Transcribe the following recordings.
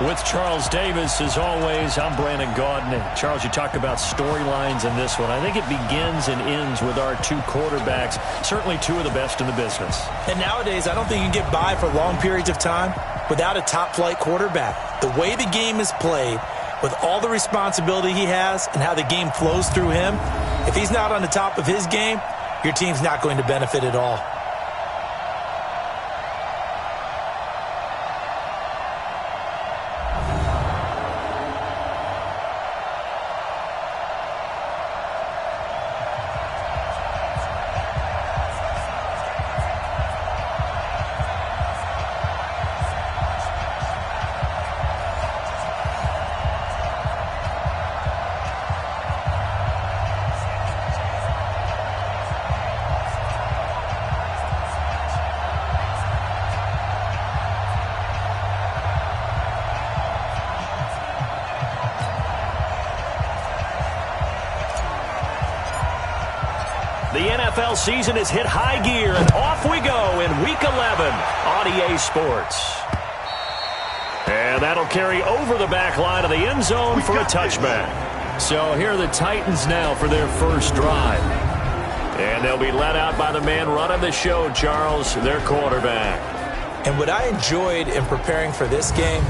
With Charles Davis, as always, I'm Brandon Gaudin. And Charles, you talk about storylines in this one. I think it begins and ends with our two quarterbacks, certainly two of the best in the business. And nowadays, I don't think you can get by for long periods of time without a top-flight quarterback. The way the game is played, with all the responsibility he has and how the game flows through him, if he's not on the top of his game, your team's not going to benefit at all. The NFL season has hit high gear, and off we go in Week 11 on EA Sports. And that'll carry over the back line of the end zone for a touchback. So here are the Titans now for their first drive. And they'll be led out by the man running the show, Charles, their quarterback. And what I enjoyed in preparing for this game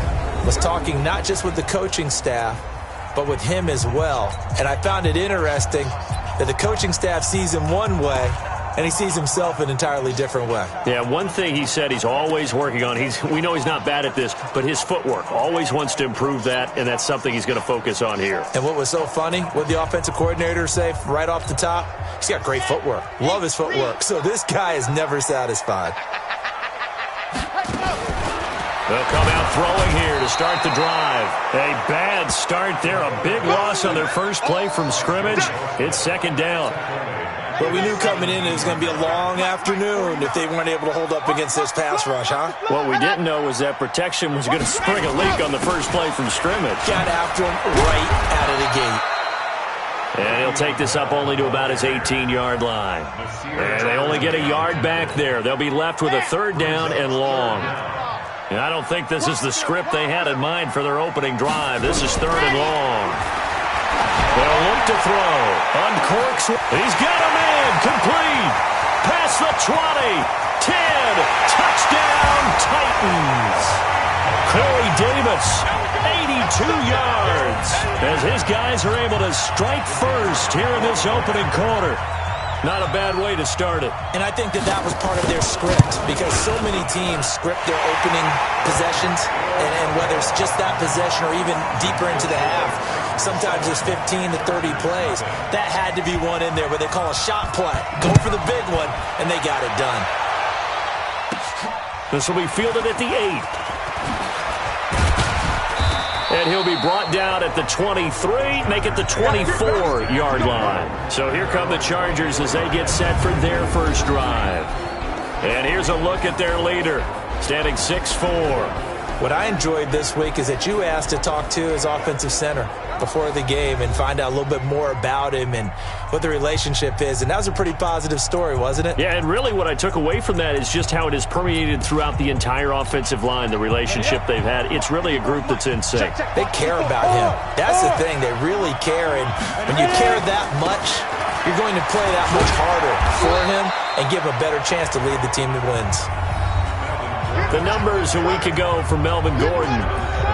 was talking not just with the coaching staff, but with him as well. And I found it interesting that the coaching staff sees him one way, and he sees himself an entirely different way. Yeah, one thing he said he's always working on, we know he's not bad at this, but his footwork, always wants to improve that, and that's something he's going to focus on here. And what was so funny, what the offensive coordinator say right off the top, he's got great footwork. Love his footwork. So this guy is never satisfied. They'll come out throwing here to start the drive. A bad start there. A big loss on their first play from scrimmage. It's second down. But we knew coming in it was going to be a long afternoon if they weren't able to hold up against this pass rush, huh? What we didn't know was that protection was going to spring a leak on the first play from scrimmage. Got after him right out of the gate. And he'll take this up only to about his 18-yard line. And they only get a yard back there. They'll be left with a third down and long. And I don't think this is the script they had in mind for their opening drive. This is third and long. They'll look to throw. Uncorks. He's got a man. Complete. Past the 20. 10. Touchdown, Titans. Corey Davis, 82 yards. As his guys are able to strike first here in this opening quarter. Not a bad way to start it. And I think that was part of their script, because so many teams script their opening possessions, and whether it's just that possession or even deeper into the half, sometimes there's 15 to 30 plays. That had to be one in there where they call a shot play. Go for the big one, and they got it done. This will be fielded at the 8. And he'll be brought down at the 23, make it the 24-yard line. So here come the Chargers as they get set for their first drive. And here's a look at their leader, standing 6'4". What I enjoyed this week is that you asked to talk to his offensive center before the game and find out a little bit more about him and what the relationship is. And that was a pretty positive story, wasn't it? Yeah, and really what I took away from that is just how it is permeated throughout the entire offensive line, the relationship they've had. It's really a group that's in sync. They care about him. That's the thing. They really care. And when you care that much, you're going to play that much harder for him and give him a better chance to lead the team that wins. The numbers a week ago for Melvin Gordon,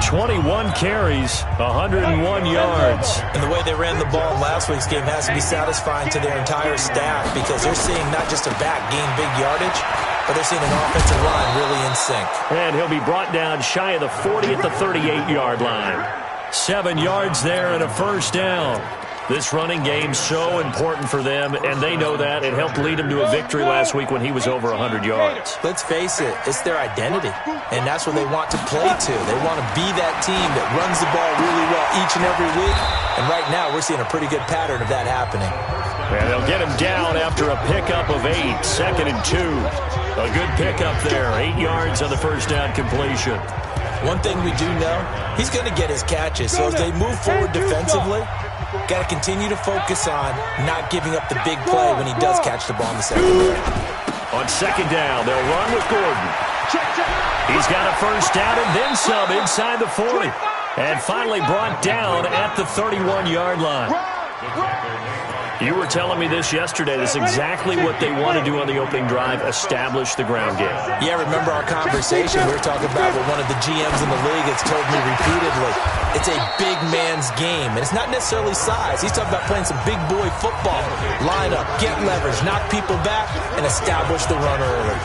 21 carries, 101 yards. And the way they ran the ball in last week's game has to be satisfying to their entire staff, because they're seeing not just a back gain big yardage, but they're seeing an offensive line really in sync. And he'll be brought down shy of the 40 at the 38-yard line. 7 yards there and a first down. This running game so important for them, and they know that. It helped lead them to a victory last week when he was over 100 yards. Let's face it, it's their identity, and that's what they want to play to. They want to be that team that runs the ball really well each and every week, and right now we're seeing a pretty good pattern of that happening. And they'll get him down after a pickup of 8, 2nd and 2. A good pickup there, 8 yards on the first down completion. One thing we do know, he's going to get his catches, so as they move forward defensively, got to continue to focus on not giving up the big play when he does catch the ball in the secondary. On second down, they'll run with Gordon. He's got a first down and then some inside the 40. And finally brought down at the 31-yard line. You were telling me this yesterday. This is exactly what they want to do on the opening drive, establish the ground game. Yeah, remember our conversation? We were talking about what one of the GMs in the league has told me repeatedly. It's a big man's game, and it's not necessarily size. He's talking about playing some big boy football. Line up, get leverage, knock people back, and establish the run early.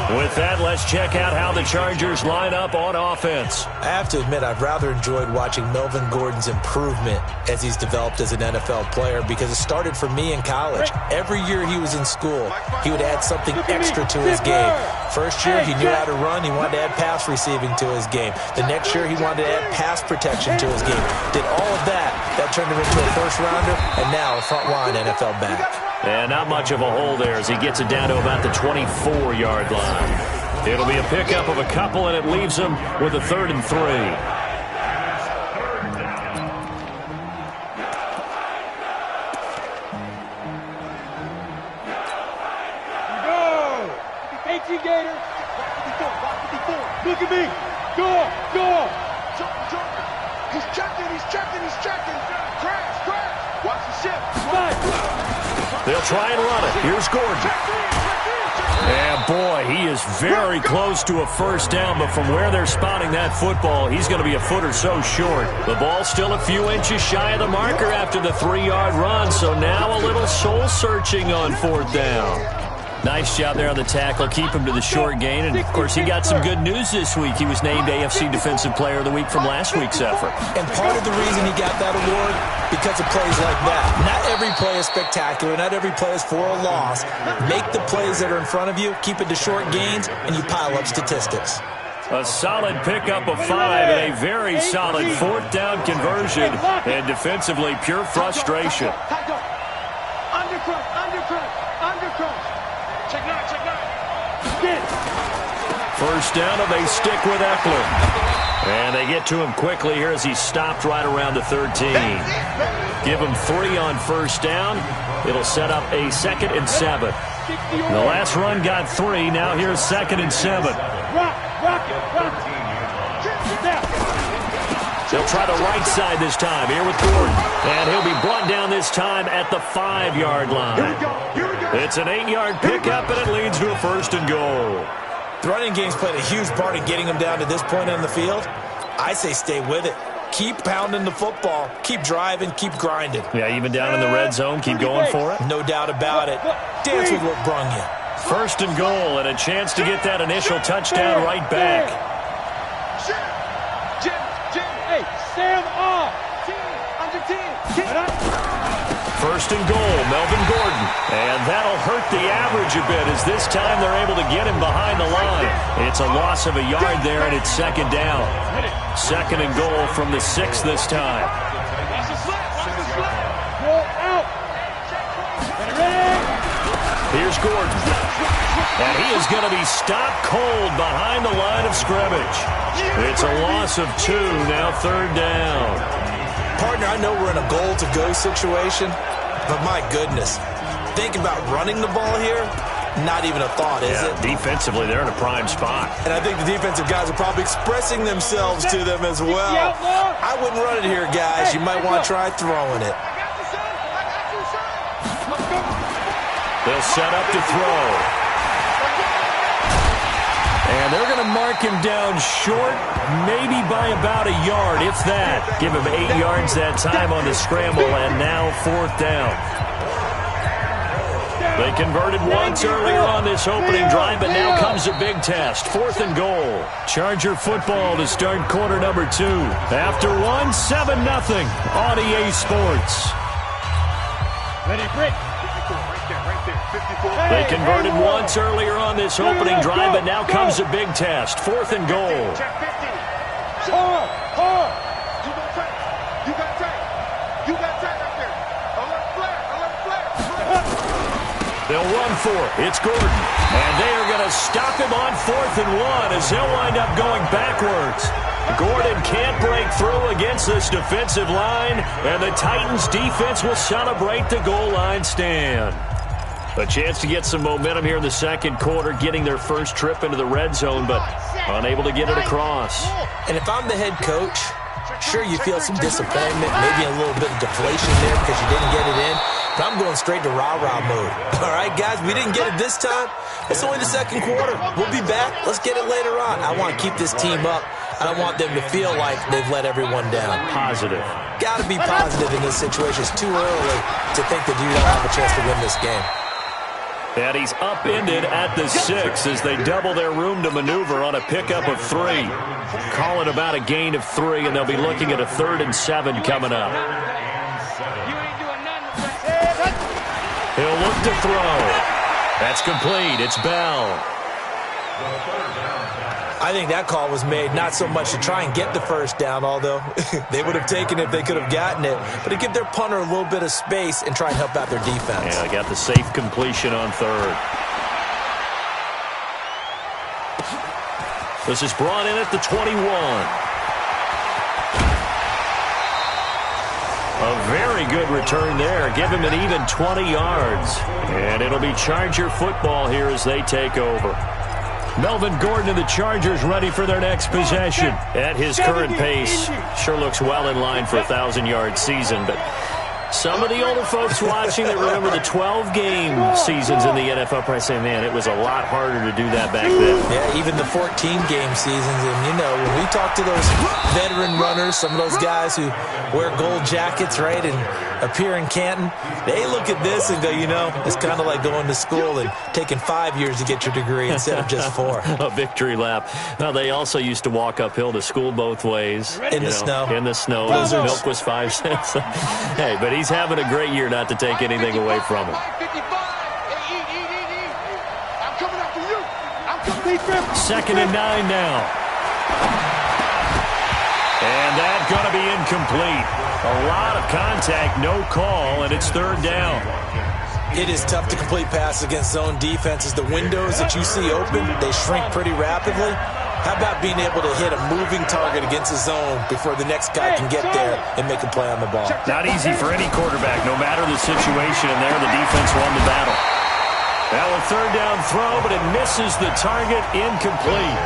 With that, let's check out how the Chargers line up on offense. I have to admit, I've rather enjoyed watching Melvin Gordon's improvement as he's developed as an NFL player because it started for me in college. Every year he was in school, he would add something extra to his game. First year, he knew how to run. He wanted to add pass receiving to his game. The next year, he wanted to add pass protection to his game. Did all of that. That turned him into a first-rounder, and now a front-line NFL back. And not much of a hole there as he gets it down to about the 24-yard line. It'll be a pickup of a couple, and it leaves him with a 3rd and 3. Go! 18 Gator. 54. Look at me. Go! He's checking. Crash. Watch the shift. They'll try and run it. Here's Gordon. And boy, he is very close to a first down, but from where they're spotting that football, he's going to be a foot or so short. The ball's still a few inches shy of the marker after the 3-yard run, so now a little soul-searching on 4th down. Nice job there on the tackle. Keep him to the short gain. And, of course, he got some good news this week. He was named AFC Defensive Player of the Week from last week's effort. And part of the reason he got that award, because of plays like that. Not every play is spectacular. Not every play is for a loss. Make the plays that are in front of you, keep it to short gains, and you pile up statistics. A solid pickup of 5 and a very solid 4th down conversion. And defensively, pure frustration. Undercross. Check nine. First down, and they stick with Eckler. And they get to him quickly here as he's stopped right around the 13. Give him 3 on first down. It'll set up a 2nd and 7. The last run got 3. Now here's 2nd and 7. They'll try the right side this time. Here with Gordon. And he'll be brought down this time at the 5-yard line. It's an 8-yard pickup, and it leads to a 1st and goal. The running game's played a huge part in getting him down to this point on the field. I say stay with it. Keep pounding the football. Keep driving. Keep grinding. Yeah, even down in the red zone, keep going for it. No doubt about it. Dance with what brung you. 1st and goal, and a chance to get that initial touchdown right back. Hey, Sam off. Under 10. 1st and goal, Melvin Gordon. And that'll hurt the average a bit as this time they're able to get him behind the line. It's a loss of a yard there, and it's 2nd down. 2nd and goal from the 6 this time. Here's Gordon. And he is going to be stopped cold behind the line of scrimmage. It's a loss of 2, now 3rd down. Partner, I know we're in a goal-to-go situation, but my goodness, think about running the ball here, not even a thought, is it? Defensively, they're in a prime spot. And I think the defensive guys are probably expressing themselves to them as well. I wouldn't run it here, guys. You might want to try throwing it. They'll set up to throw. And they're going to mark him down short, maybe by about a yard, if that. Give him 8 yards that time on the scramble, and now 4th down. They converted once earlier on this opening drive, but now comes a big test. 4th and goal. Charger football to start quarter number 2. After 1, 7-0 on EA Sports. Ready, break. They converted once earlier on this opening drive, but now comes a big test. 4th and goal. Hard. You got tight up there. Alert flare. They'll run for it. It's Gordon. And they are going to stop him on 4th and 1 as he'll wind up going backwards. Gordon can't break through against this defensive line, and the Titans defense will celebrate the goal line stand. A chance to get some momentum here in the second quarter, getting their first trip into the red zone, but unable to get it across. And if I'm the head coach, sure, you feel some disappointment, maybe a little bit of deflation there because you didn't get it in. But I'm going straight to rah-rah mode. All right, guys, we didn't get it this time. It's only the second quarter. We'll be back. Let's get it later on. I want to keep this team up. I don't want them to feel like they've let everyone down. Positive. Got to be positive in this situation. It's too early to think that you don't have a chance to win this game. And he's upended at the 6 as they double their room to maneuver on a pickup of 3. Call it about a gain of 3, and they'll be looking at a 3rd and 7 coming up. He'll look to throw. That's complete. It's Bell. I think that call was made not so much to try and get the first down, although they would have taken it if they could have gotten it, but to give their punter a little bit of space and try and help out their defense. Yeah, they got the safe completion on 3rd. This is brought in at the 21. A very good return there. Give him an even 20 yards. And it'll be Charger football here as they take over. Melvin Gordon and the Chargers ready for their next possession. At his current pace, sure looks well in line for a 1,000-yard season, but some of the older folks watching that remember the 12-game seasons in the NFL probably say, man, it was a lot harder to do that back then. Yeah, even the 14-game seasons. And, you know, when we talk to those veteran runners, some of those guys who wear gold jackets, right, and appear in Canton, they look at this and go, you know, it's kind of like going to school and taking 5 years to get your degree instead of just 4. A victory lap. Now, they also used to walk uphill to school both ways. In the snow. In the snow. Milk was 5 cents. Hey, but he's having a great year, not to take anything away from him. Second and 9 now. And that's going to be incomplete. A lot of contact, no call, and it's 3rd down. It is tough to complete passes against zone defenses. The windows that you see open, they shrink pretty rapidly. How about being able to hit a moving target against a zone before the next guy can get there and make a play on the ball? Not easy for any quarterback, no matter the situation, and there the defense won the battle. Now a 3rd down throw, but it misses the target, incomplete.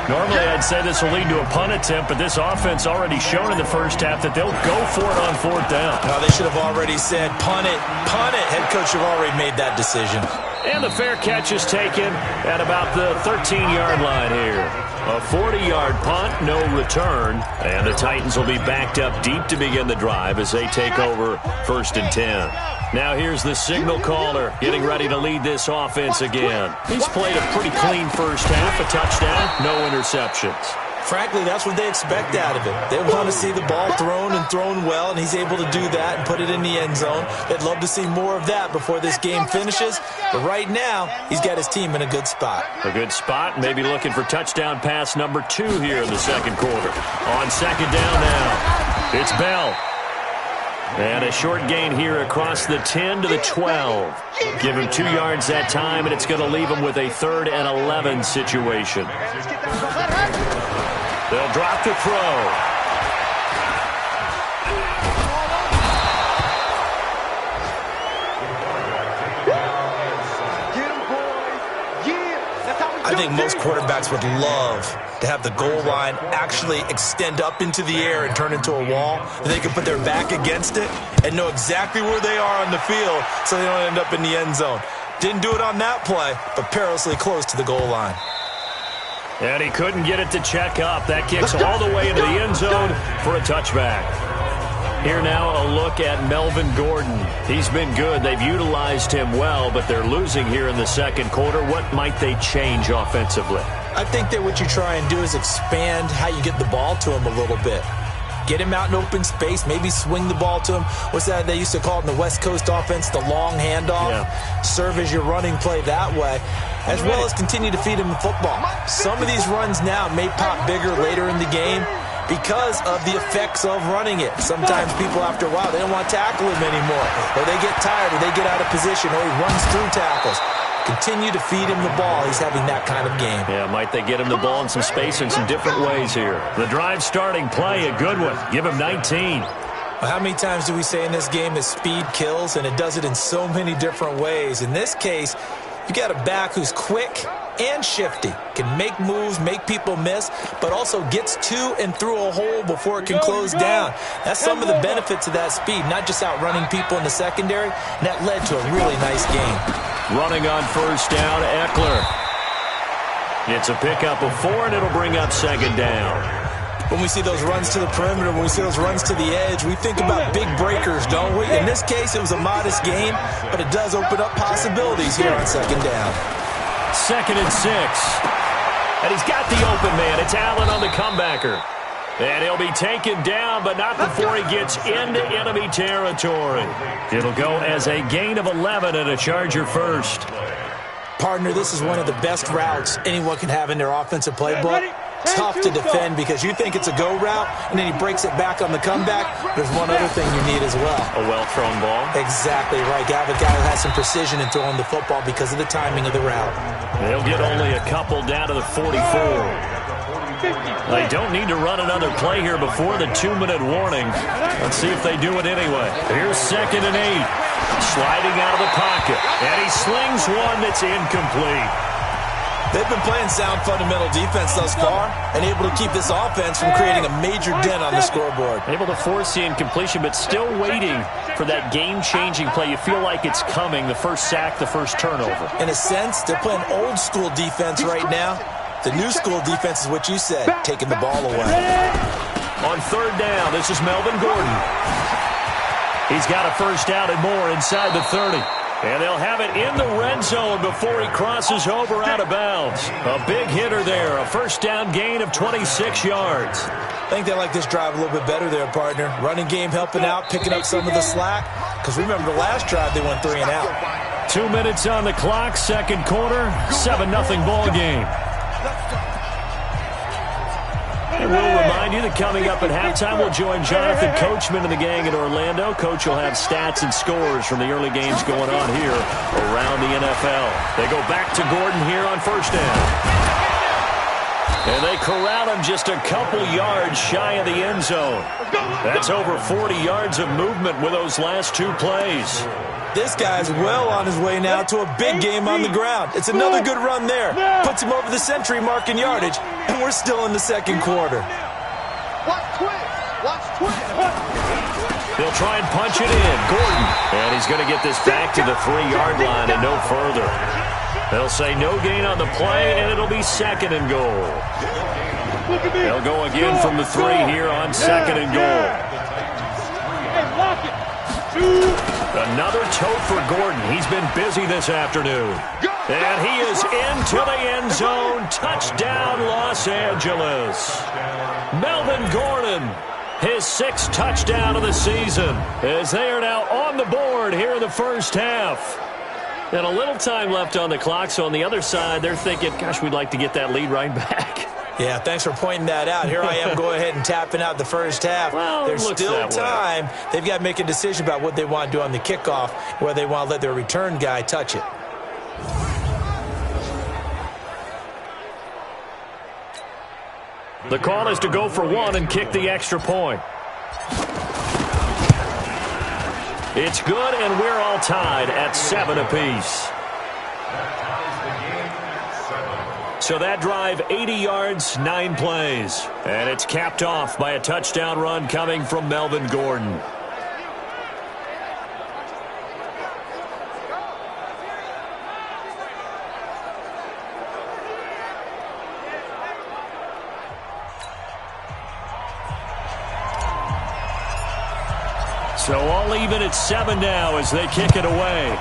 Normally I'd say this will lead to a punt attempt, but this offense already shown in the first half that they'll go for it on 4th down. No, they should have already said, punt it, punt it. Head coach should have already made that decision. And the fair catch is taken at about the 13-yard line here. A 40-yard punt, no return. And the Titans will be backed up deep to begin the drive as they take over 1st and 10. Now here's the signal caller getting ready to lead this offense again. He's played a pretty clean first half, a touchdown, no interceptions. Frankly, that's what they expect out of him. They want to see the ball thrown and thrown well, and he's able to do that and put it in the end zone. They'd love to see more of that before this game finishes. But right now, he's got his team in a good spot. A good spot, maybe looking for touchdown pass number 2 here in the second quarter. On 2nd down now, it's Bell. And a short gain here across the 10 to the 12. Give him 2 yards that time, and it's going to leave him with a 3rd and 11 situation. They'll drop to throw. I think most quarterbacks would love to have the goal line actually extend up into the air and turn into a wall. They can put their back against it and know exactly where they are on the field so they don't end up in the end zone. Didn't do it on that play, but perilously close to the goal line. And he couldn't get it to check up. That kicks all the way into the end zone for a touchback. Here now a look at Melvin Gordon. He's been good. They've utilized him well, but they're losing here in the second quarter. What might they change offensively? I think that what you try and do is expand how you get the ball to him a little bit. Get him out in open space, maybe swing the ball to him. What's that they used to call it in the West Coast offense, the long handoff? Yeah. Serve as your running play that way, as well as continue to feed him the football. Some of these runs now may pop bigger later in the game because of the effects of running it. Sometimes people, after a while, they don't want to tackle him anymore, or they get tired, or they get out of position, or he runs through tackles. Continue to feed him the ball. He's having that kind of game. Yeah, might they get him the ball in some space in some different ways here. The drive starting play, a good one. Give him 19. Well, how many times do we say in this game that speed kills, and it does it in so many different ways? In this case, you got a back who's quick and shifty, can make moves, make people miss, but also gets to and through a hole before it can close down. That's some of the benefits of that speed, not just outrunning people in the secondary, and that led to a really nice game. Running on first down, Eckler. It's a pickup of 4, and it'll bring up second down. When we see those runs to the perimeter, when we see those runs to the edge, we think about big breakers, don't we? In this case, it was a modest gain, but it does open up possibilities here on second down. 2nd and 6. And he's got the open man. It's Allen on the comebacker. And he'll be taken down, but not before he gets into enemy territory. It'll go as a gain of 11 and a Charger first. Partner, this is one of the best routes anyone can have in their offensive playbook. Tough to defend because you think it's a go route, and then he breaks it back on the comeback. There's one other thing you need as well. A well-thrown ball. Exactly right. You have a guy who has some precision in throwing the football because of the timing of the route. They'll get only a couple down to the 44. They don't need to run another play here before the 2-minute warning. Let's see if they do it anyway. Here's 2nd and 8. Sliding out of the pocket. And he slings one that's incomplete. They've been playing sound fundamental defense thus far and able to keep this offense from creating a major dent on the scoreboard. Able to force the incompletion, but still waiting for that game-changing play. You feel like it's coming, the first sack, the first turnover. In a sense, they're playing old-school defense right now. The new-school defense is what you said, taking the ball away. On 3rd down, this is Melvin Gordon. He's got a first down and more inside the 30. And they'll have it in the red zone before he crosses over out of bounds. A big hitter there, a first down gain of 26 yards. I think they like this drive a little bit better there, partner. Running game helping out, picking up some of the slack. Because remember, the last drive they went 3 and out. 2 minutes on the clock, second quarter, 7-0 ball game. And we'll remind you that coming up at halftime, we'll join Jonathan Coachman and the gang in Orlando. Coach will have stats and scores from the early games going on here around the NFL. They go back to Gordon here on first down. And they corral him just a couple yards shy of the end zone. That's over 40 yards of movement with those last 2 plays. This guy's well on his way now to a big game on the ground. It's another good run there. Puts him over the century mark in yardage, and we're still in the second quarter. They'll try and punch it in. Gordon. And he's going to get this back to the 3-yard line and no further. They'll say no gain on the play, and it'll be 2nd and goal. They'll go again from the 3 here on 2nd and goal. Another tote for Gordon. He's been busy this afternoon. And he is into the end zone. Touchdown, Los Angeles. Melvin Gordon, his 6th touchdown of the season, as they are now on the board here in the first half. And a little time left on the clock, so on the other side, they're thinking, gosh, we'd like to get that lead right back. Yeah, thanks for pointing that out. Here I am going ahead and tapping out the first half. Well, there's still time. They've got to make a decision about what they want to do on the kickoff, whether they want to let their return guy touch it. The call is to go for 1 and kick the extra point. It's good, and we're all tied at 7 apiece. So that drive, 80 yards, 9 plays. And it's capped off by a touchdown run coming from Melvin Gordon. So all even at 7 now as they kick it away.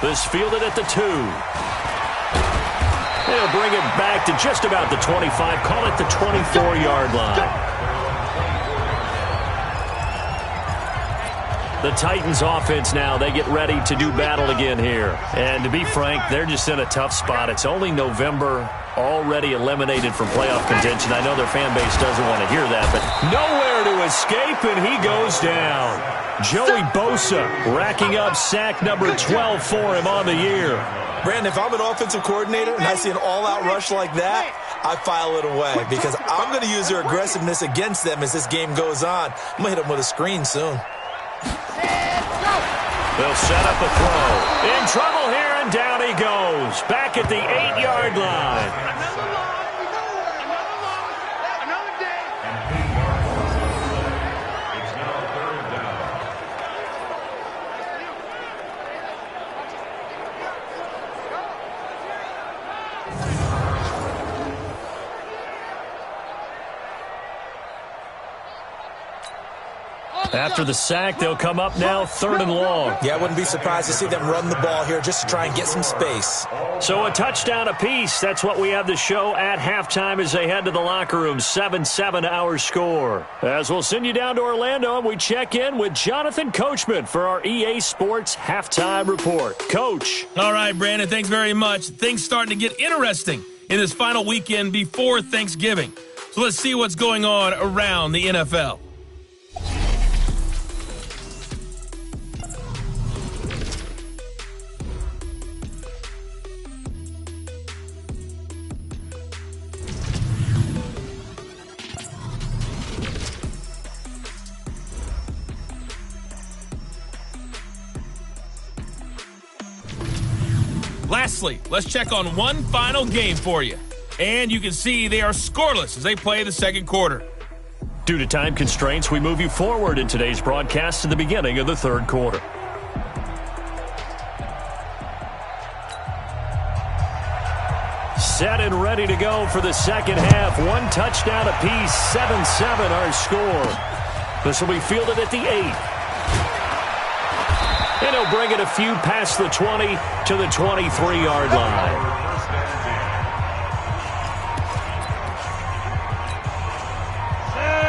This fielded at the 2. They'll bring it back to just about the 25. Call it the 24-yard line. The Titans offense now, they get ready to do battle again here. And to be frank, they're just in a tough spot. It's only November, already eliminated from playoff contention. I know their fan base doesn't want to hear that, but nowhere nowhere to escape, and he goes down. Joey Bosa racking up sack number 12 for him on the year. Brandon, if I'm an offensive coordinator and I see an all-out rush like that, I file it away because I'm going to use their aggressiveness against them as this game goes on. I'm going to hit them with a screen soon. They'll set up a throw. In trouble here, and down he goes. Back at the 8-yard line. After the sack, they'll come up now 3rd and long. Yeah, I wouldn't be surprised to see them run the ball here just to try and get some space. So a touchdown apiece. That's what we have to show at halftime as they head to the locker room. 7-7 our score. As we'll send you down to Orlando, and we check in with Jonathan Coachman for our EA Sports Halftime Report. Coach. All right, Brandon, thanks very much. Things starting to get interesting in this final weekend before Thanksgiving. So let's see what's going on around the NFL. Lastly, let's check on one final game for you. And you can see they are scoreless as they play the second quarter. Due to time constraints, we move you forward in today's broadcast to the beginning of the third quarter. Set and ready to go for the second half. One touchdown apiece, 7-7 our score. This will be fielded at the 8. And he'll bring it a few past the 20 to the 23-yard line.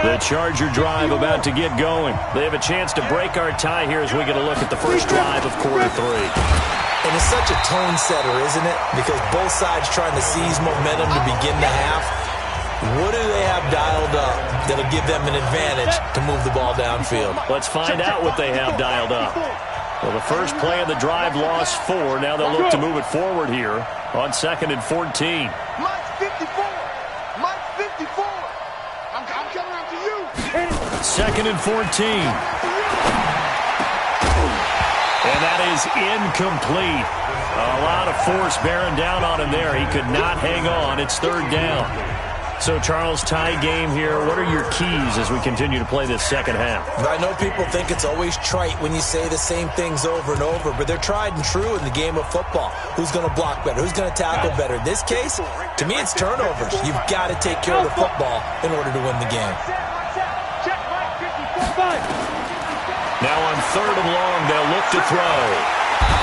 The Charger drive about to get going. They have a chance to break our tie here as we get a look at the first drive of quarter 3. And it's such a tone setter, isn't it? Because both sides trying to seize momentum to begin the half. What do they have dialed up that'll give them an advantage to move the ball downfield? Let's find out what they have dialed up. Well, the first play of the drive lost 4. Now they'll look to move it forward here on 2nd and 14. Mike 54. Mike 54. I'm coming after you. 2nd and 14. And that is incomplete. A lot of force bearing down on him there. He could not hang on. It's 3rd down. So, Charles, tie game here. What are your keys as we continue to play this second half? I know people think it's always trite when you say the same things over and over, but they're tried and true in the game of football. Who's going to block better? Who's going to tackle better? In this case, to me, it's turnovers. You've got to take care of the football in order to win the game. Now on 3rd and long, they'll look to throw.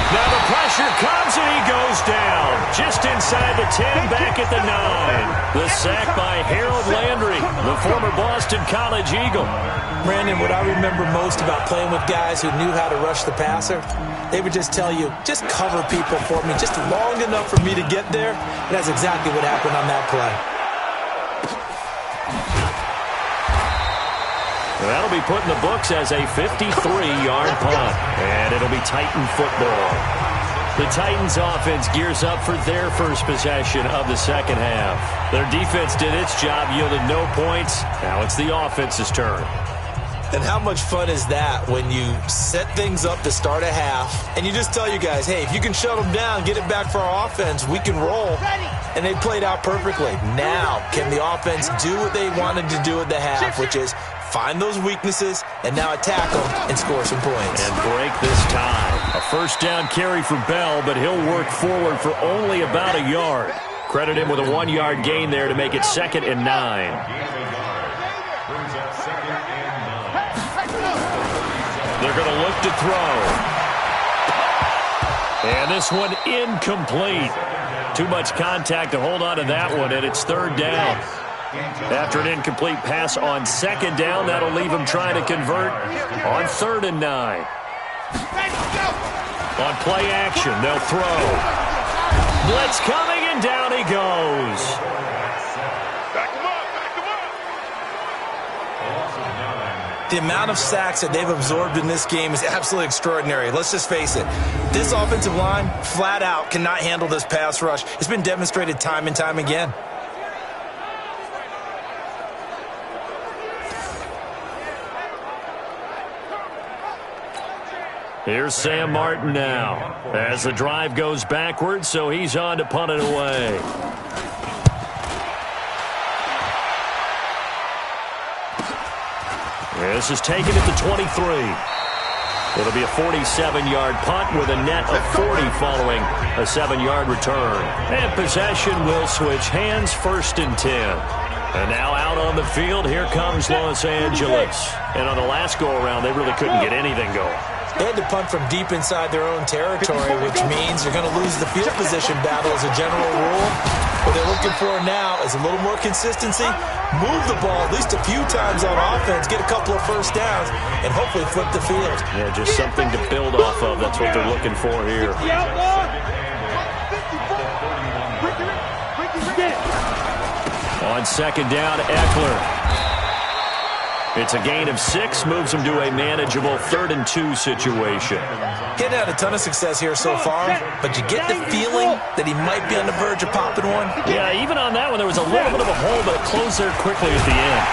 Now the pressure comes, and he goes down. Just inside the 10, back at the 9. The sack by Harold Landry, the former Boston College Eagle. Brandon, what I remember most about playing with guys who knew how to rush the passer, they would just tell you, just cover people for me, just long enough for me to get there. And that's exactly what happened on that play. That'll be put in the books as a 53-yard punt, and it'll be Titan football. The Titans offense gears up for their first possession of the second half. Their defense did its job, yielded no points. Now it's the offense's turn. And how much fun is that when you set things up to start a half and you just tell you guys, hey, if you can shut them down, get it back for our offense, we can roll. And they played out perfectly. Now, can the offense do what they wanted to do at the half, which is find those weaknesses and now attack them and score some points. And break this tie. A first down carry for Bell, but he'll work forward for only about a yard. Credit him with a 1-yard gain there to make it 2nd and 9. They're going to look to throw. And this one incomplete. Too much contact to hold on to that one, and it's 3rd down. After an incomplete pass on 2nd down, that'll leave him trying to convert on 3rd and 9. On play action, they'll throw. Blitz coming, and down he goes. Back him up, back him up. The amount of sacks that they've absorbed in this game is absolutely extraordinary. Let's just face it. This offensive line, flat out, cannot handle this pass rush. It's been demonstrated time and time again. Here's Sam Martin now as the drive goes backwards, so he's on to punt it away. This is taken at the 23. It'll be a 47-yard punt with a net of 40 following a 7-yard return. And possession will switch hands, 1st and 10. And now out on the field, here comes Los Angeles. And on the last go-around, they really couldn't get anything going. They had to punt from deep inside their own territory, which means you're going to lose the field position battle as a general rule. What they're looking for now is a little more consistency, move the ball at least a few times on offense, get a couple of first downs, and hopefully flip the field. Yeah, just something to build off of. That's what they're looking for here. On 2nd down, Eckler. It's a gain of 6, moves him to a manageable 3rd and 2 situation. Getting had a ton of success here so far, but you get the feeling that he might be on the verge of popping one. Yeah, even on that one, there was a little bit of a hole, but it closed there quickly at the end.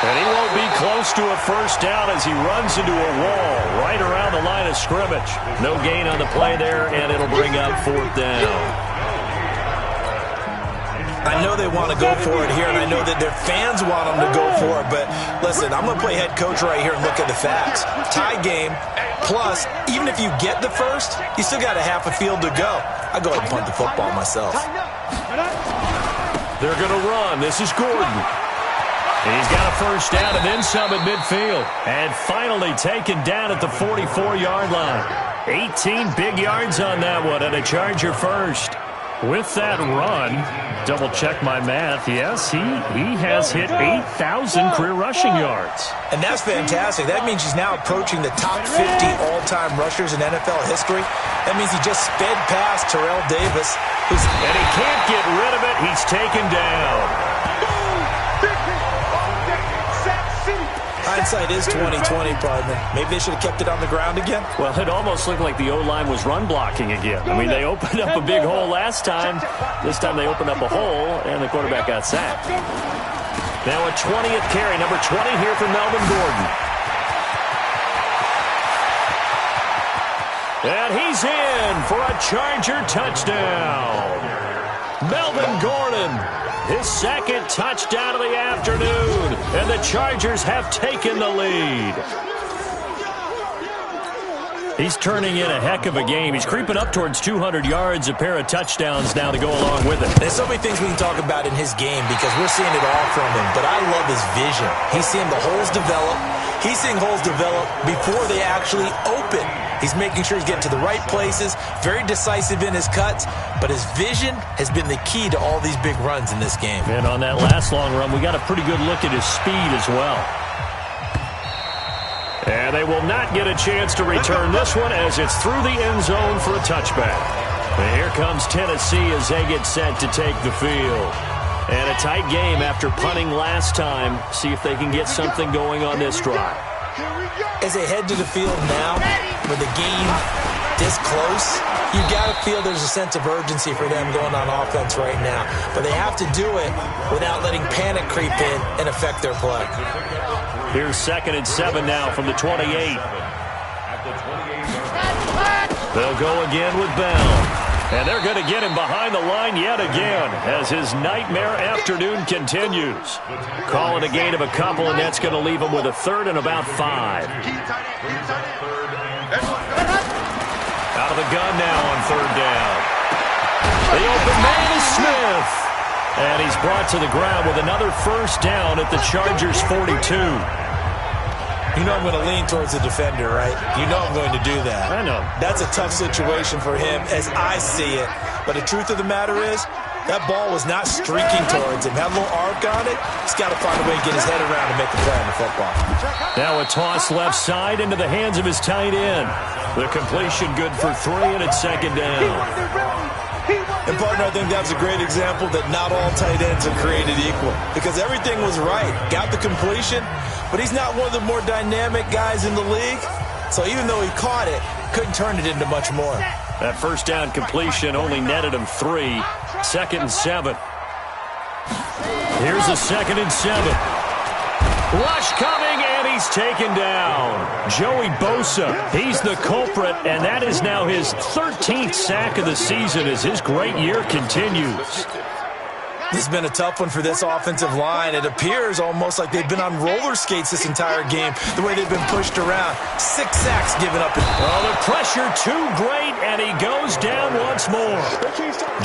And he won't be close to a first down as he runs into a wall right around the line of scrimmage. No gain on the play there, and it'll bring up 4th down. I know they want to go for it here, and I know that their fans want them to go for it, but listen, I'm going to play head coach right here and look at the facts. Tie game, plus, even if you get the first, you still got a half a field to go. I'll go ahead and punt the football myself. They're going to run. This is Gordon. And he's got a first down and then some at midfield. And finally taken down at the 44-yard line. 18 big yards on that one, and a Charger first. With that run, double-check my math, yes, he has hit 8,000 career rushing yards. And that's fantastic. That means he's now approaching the top 50 all-time rushers in NFL history. That means he just sped past Terrell Davis. And he can't get rid of it. He's taken down. Hindsight is 20/20, partner. Maybe they should have kept it on the ground again. Well, it almost looked like the O-line was run blocking again. I mean, they opened up a big hole last time. This time they opened up a hole, and the quarterback got sacked. Now a 20th carry, number 20 here for Melvin Gordon. And he's in for a Charger touchdown. Melvin Gordon, his 2nd touchdown of the afternoon, and the Chargers have taken the lead. He's turning in a heck of a game. He's creeping up towards 200 yards, a pair of touchdowns now to go along with it. There's so many things we can talk about in his game because we're seeing it all from him, but I love his vision. He's seeing the holes develop. He's seeing holes develop before they actually open. He's making sure he's getting to the right places, very decisive in his cuts, but his vision has been the key to all these big runs in this game. And on that last long run, we got a pretty good look at his speed as well. And they will not get a chance to return this one as it's through the end zone for a touchback. And here comes Tennessee as they get set to take the field. And a tight game after punting last time. See if they can get something going on this drive. As they head to the field now, with the game this close, you got to feel there's a sense of urgency for them going on offense right now. But they have to do it without letting panic creep in and affect their play. Here's 2nd and 7 now from the 28. They'll go again with Bell. And they're going to get him behind the line yet again as his nightmare afternoon continues. Call it a gain of a couple, and that's going to leave him with a 3rd and about 5. Out of the gun now on 3rd down. The open man is Smith. And he's brought to the ground with another first down at the Chargers' 42. You know I'm going to lean towards the defender, right? You know I'm going to do that. I know. That's a tough situation for him as I see it. But the truth of the matter is, that ball was not streaking towards him. Had a little arc on it. He's got to find a way to get his head around and make a play on the football. Now a toss left side into the hands of his tight end. The completion good for 3, and it's 2nd down. And, partner, I think that's a great example that not all tight ends are created equal because everything was right. Got the completion, but he's not one of the more dynamic guys in the league. So even though he caught it, couldn't turn it into much more. That first down completion only netted him 3. 2nd and 7. Here's a 2nd and 7. Rush coming, and he's taken down. Joey Bosa, he's the culprit, and that is now his 13th sack of the season as his great year continues. This has been a tough one for this offensive line. It appears almost like they've been on roller skates this entire game, the way they've been pushed around. 6 sacks given up. Well, the pressure too great, and he goes down once more.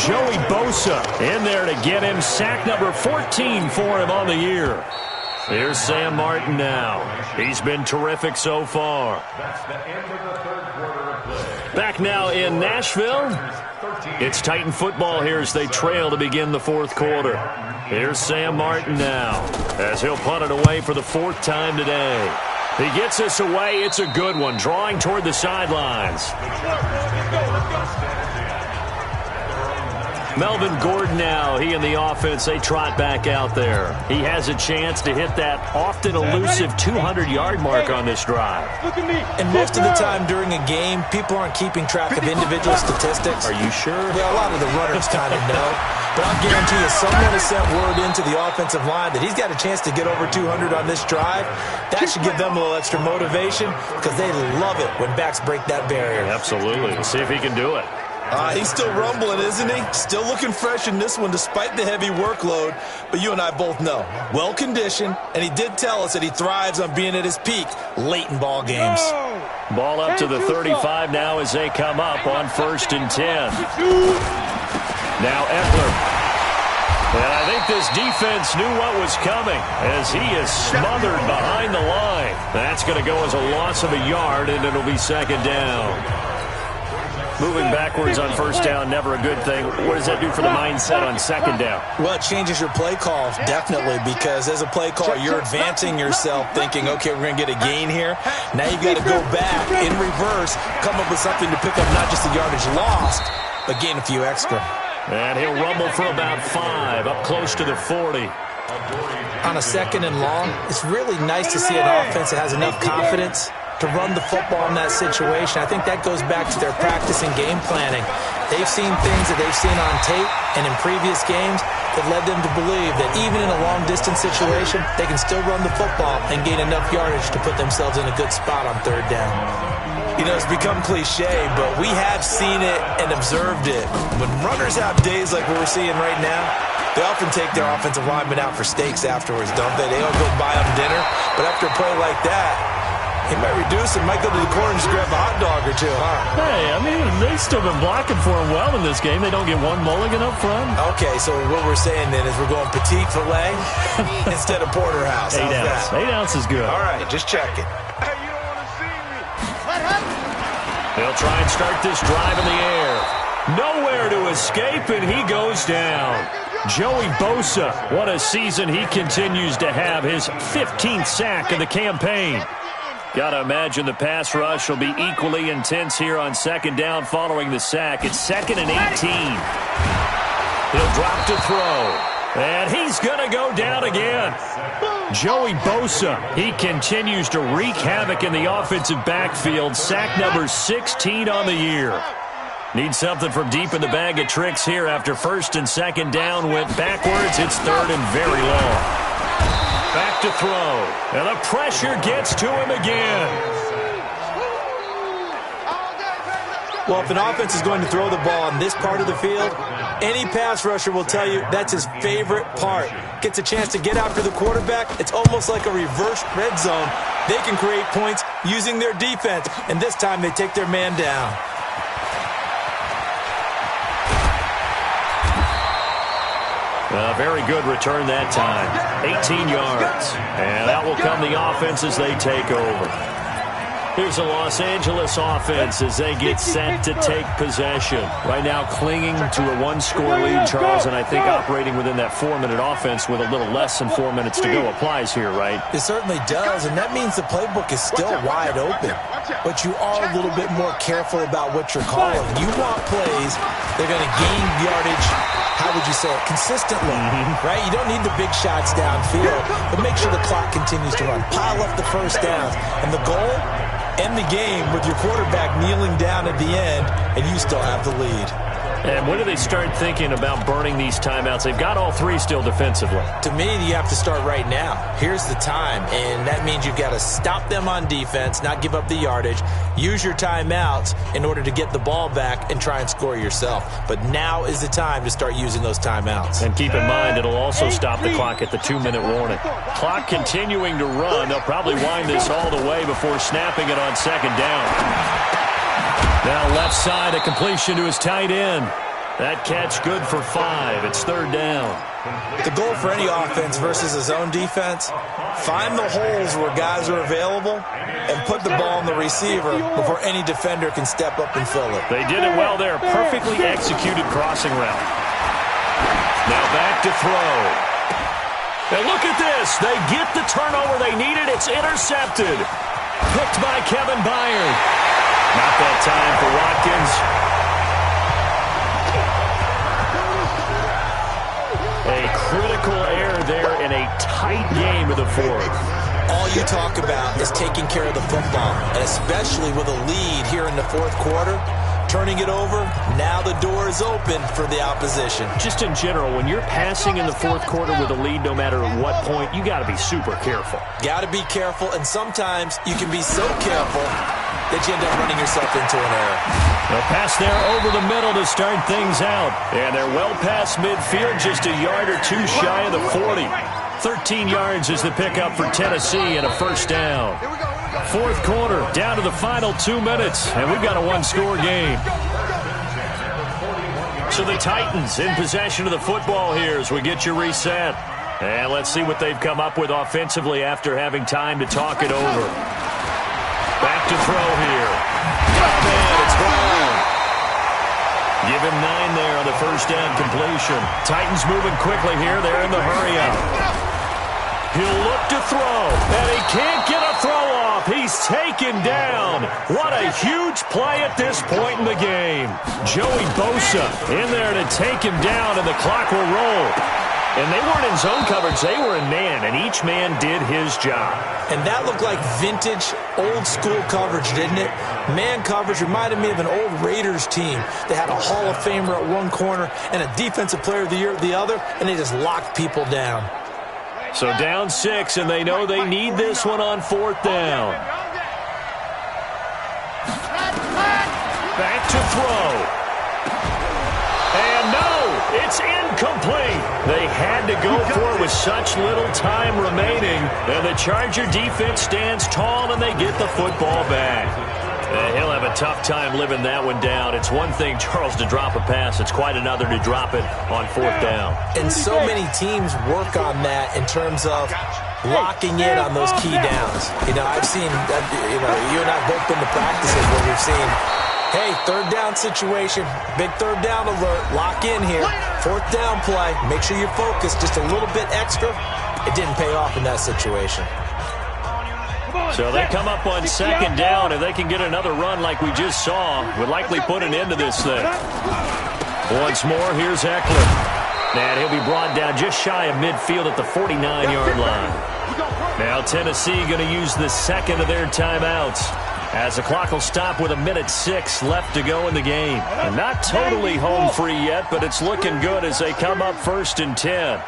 Joey Bosa in there to get him sack number 14 for him on the year. Here's Sam Martin now. He's been terrific so far. Back now in Nashville. It's Titan football here as they trail to begin the 4th quarter. Here's Sam Martin now as he'll punt it away for the 4th time today. He gets us away. It's a good one, drawing toward the sidelines. Melvin Gordon now, he and the offense, they trot back out there. He has a chance to hit that often elusive 200-yard mark on this drive. And most of the time during a game, people aren't keeping track of individual statistics. Are you sure? Well, a lot of the runners kind of know. But I'll guarantee you someone has sent word into the offensive line that he's got a chance to get over 200 on this drive. That should give them a little extra motivation because they love it when backs break that barrier. Absolutely. Let's see if he can do it. He's still rumbling, isn't he? Still looking fresh in this one despite the heavy workload. But you and I both know, well-conditioned, and he did tell us that he thrives on being at his peak late in ball games. Ball up to the 35 now as they come up on 1st and 10. Now Eckler. And I think this defense knew what was coming as he is smothered behind the line. That's going to go as a loss of a yard, and it'll be 2nd down. Moving backwards on 1st down, never a good thing. What does that do for the mindset on 2nd down? Well, it changes your play call, definitely, because as a play caller, you're advancing yourself thinking, okay, we're going to get a gain here. Now you've got to go back in reverse, come up with something to pick up not just the yardage lost, but gain a few extra. And he'll rumble for about 5, up close to the 40. On a 2nd and long, it's really nice to see an offense that has enough confidence to run the football in that situation. I think that goes back to their practice and game planning. They've seen things that they've seen on tape and in previous games that led them to believe that even in a long-distance situation, they can still run the football and gain enough yardage to put themselves in a good spot on 3rd down. You know, it's become cliche, but we have seen it and observed it. When runners have days like what we're seeing right now, they often take their offensive linemen out for steaks afterwards, don't they? They all go buy them dinner, but after a play like that, he might reduce it, might go to the corner and just grab a hot dog or two, huh? Hey, I mean, they've still been blocking for him well in this game. They don't get one mulligan up front. Okay, so what we're saying then is we're going petite filet instead of porterhouse. 8 ounce. 8 ounce is good. All right, just check it. Hey, you don't want to see me. What happened? They'll try and start this drive in the air. Nowhere to escape, and he goes down. Joey Bosa, what a season he continues to have. His 15th sack of the campaign. Got to imagine the pass rush will be equally intense here on 2nd down following the sack. It's 2nd and 18. He'll drop to throw. And he's going to go down again. Joey Bosa, he continues to wreak havoc in the offensive backfield. Sack number 16 on the year. Needs something from deep in the bag of tricks here after 1st and 2nd down went backwards. It's 3rd and very long. Back to throw. And the pressure gets to him again. Well, if an offense is going to throw the ball on this part of the field, any pass rusher will tell you that's his favorite part. Gets a chance to get after the quarterback. It's almost like a reverse red zone. They can create points using their defense, and this time they take their man down. A very good return that time. 18 yards. And that will come the offense as they take over. Here's the Los Angeles offense as they get set to take possession. Right now clinging to a one-score lead, Charles, and I think operating within that 4-minute offense with a little less than 4 minutes to go applies here, right? It certainly does, and that means the playbook is still wide open. But you are a little bit more careful about what you're calling. You want plays, they're going to gain yardage, how would you say it, consistently, right? You don't need the big shots downfield, but make sure the clock continues to run. Pile up the first downs, and the goal, end the game with your quarterback kneeling down at the end, and you still have the lead. And when do they start thinking about burning these timeouts? They've got all three still defensively. To me, you have to start right now. Here's the time, and that means you've got to stop them on defense, not give up the yardage, use your timeouts in order to get the ball back and try and score yourself. But now is the time to start using those timeouts. And keep in mind, it'll also stop the clock at the 2-minute warning. Clock continuing to run. They'll probably wind this all the way before snapping it on second down. Now left side, a completion to his tight end. That catch good for 5. It's third down. The goal for any offense versus a zone defense, find the holes where guys are available and put the ball in the receiver before any defender can step up and fill it. They did it well there. Perfectly executed crossing route. Now back to throw. And look at this. They get the turnover they needed. It's intercepted. Picked by Kevin Byard. Not that time for Watkins. A critical error there in a tight game of the fourth. All you talk about is taking care of the football, and especially with a lead here in the fourth quarter, turning it over, now the door is open for the opposition. Just in general, when you're passing in the fourth quarter with a lead, no matter at what point, you got to be super careful. Got to be careful, and sometimes you can be so careful that you end up running yourself into an error. A pass there over the middle to start things out. And they're well past midfield, just a yard or two shy of the 40. 13 yards is the pickup for Tennessee and a first down. Fourth quarter, down to the final 2 minutes, and we've got a one-score game. So the Titans in possession of the football here as we get you reset. And let's see what they've come up with offensively after having time to talk it over. Back to throw here. And it's Brown. Give him 9 there on the first down completion. Titans moving quickly here. They're in the hurry-up. He'll look to throw, and he can't get a throw off. He's taken down. What a huge play at this point in the game. Joey Bosa in there to take him down, and the clock will roll. And they weren't in zone coverage. They were in man, and each man did his job. And that looked like vintage, old-school coverage, didn't it? Man coverage reminded me of an old Raiders team. They had a Hall of Famer at one corner and a Defensive Player of the Year at the other, and they just locked people down. So down 6, and they know they need this one on fourth down. Back to throw. And no, it's incomplete. They had to go for it with such little time remaining. And the Charger defense stands tall, and they get the football back. He'll have a tough time living that one down. It's one thing, Charles, to drop a pass. It's quite another to drop it on fourth down. And so many teams work on that in terms of locking in on those key downs. You know, I've seen, you and I have both been to practices where we've seen, hey, third down situation, big third down alert, lock in here. Fourth down play, make sure you're focused just a little bit extra. It didn't pay off in that situation. So they come up on second down. If they can get another run like we just saw, would likely put an end to this thing. Once more, here's Eckler. And he'll be brought down just shy of midfield at the 49-yard line. Now Tennessee going to use the second of their timeouts, as the clock will stop with 1:06 left to go in the game. And not totally home free yet, but it's looking good as they come up 1st and 10.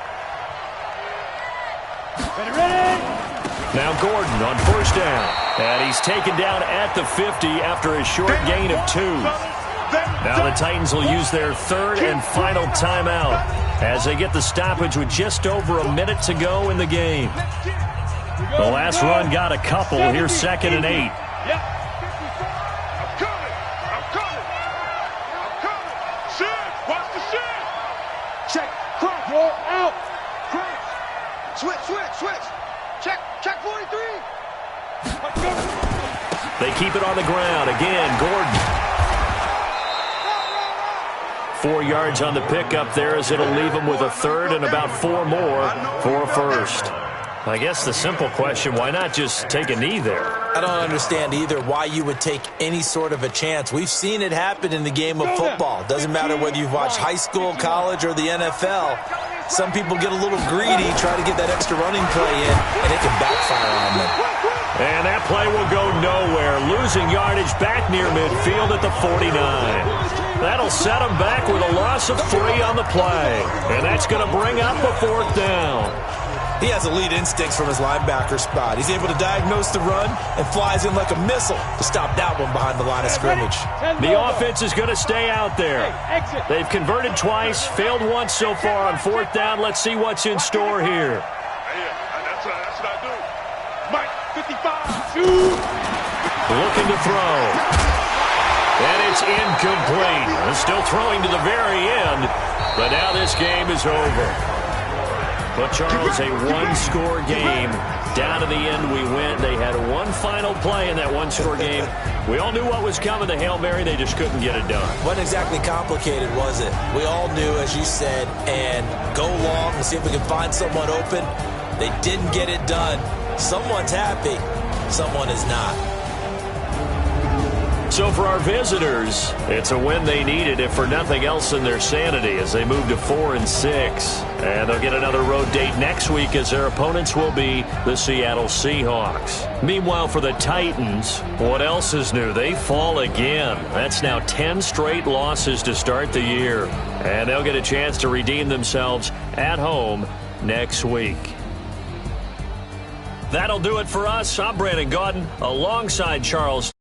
Now Gordon on first down. And he's taken down at the 50 after a short gain of 2. Now the Titans will use their third and final timeout as they get the stoppage with just over a minute to go in the game. The last run got a couple. Here's 2nd and 8. Check, crack, roll out. Crack. Switch. Check 43. They keep it on the ground. Again, Gordon. 4 yards on the pickup there as it'll leave them with a third and about 4 more for a first. I guess the simple question, why not just take a knee there? I don't understand either why you would take any sort of a chance. We've seen it happen in the game of football. Doesn't matter whether you've watched high school, college, or the NFL. Some people get a little greedy, try to get that extra running play in, and it can backfire on them. And that play will go nowhere, losing yardage back near midfield at the 49. That'll set them back with a loss of 3 on the play. And that's going to bring up a 4th down. He has elite instincts from his linebacker spot. He's able to diagnose the run and flies in like a missile to stop that one behind the line of scrimmage. The offense is going to stay out there. They've converted twice, failed once so far on 4th down. Let's see what's in store here. That's what I do. Mike, 55. Looking to throw. And it's incomplete. Still throwing to the very end, but now this game is over. But, Charles, a one-score game. Down to the end we went. They had one final play in that one-score game. We all knew what was coming, the Hail Mary. They just couldn't get it done. Wasn't exactly complicated, was it? We all knew, as you said, and go long and see if we can find someone open. They didn't get it done. Someone's happy. Someone is not. So for our visitors, it's a win they needed, if for nothing else in their sanity, as they move to 4-6. And they'll get another road date next week as their opponents will be the Seattle Seahawks. Meanwhile, for the Titans, what else is new? They fall again. That's now 10 straight losses to start the year. And they'll get a chance to redeem themselves at home next week. That'll do it for us. I'm Brandon Gaudin alongside Charles